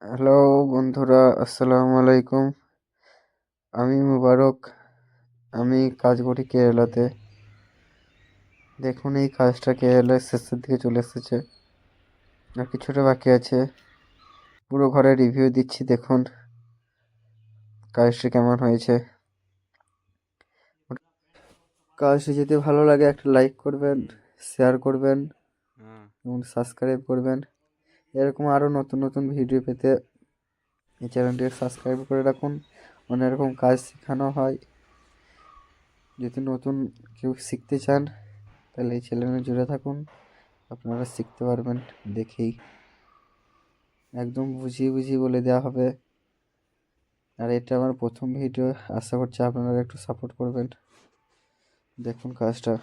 Hello বন্ধুরা, আসসালামু আলাইকুম। আমি মুবারক। আমি কাজ করি কেরালাতে। দেখুন, এই কাজটা কেরালার শেষের দিকে চলে এসেছে, আর কিছুটা বাকি আছে। পুরো ঘরে রিভিউ দিচ্ছি, দেখুন কাজটি কেমন হয়েছে। কাজটি যদি ভালো লাগে একটা লাইক করবেন, শেয়ার করবেন এবং সাবস্ক্রাইব করবেন। এরকম আরও নতুন নতুন ভিডিও পেতে এই চ্যানেলটি সাবস্ক্রাইব করে রাখুন। অনেক রকম কাজ শেখানো হয়। যদি নতুন কেউ শিখতে চান তাহলে এই চ্যানেলে জুড়ে থাকুন, আপনারা শিখতে পারবেন দেখেই। একদম বুঝিয়ে বুঝিয়ে বলে দেওয়া হবে। আর এটা আমার প্রথম ভিডিও, আশা করছি আপনারা একটু সাপোর্ট করবেন। দেখুন কাজটা।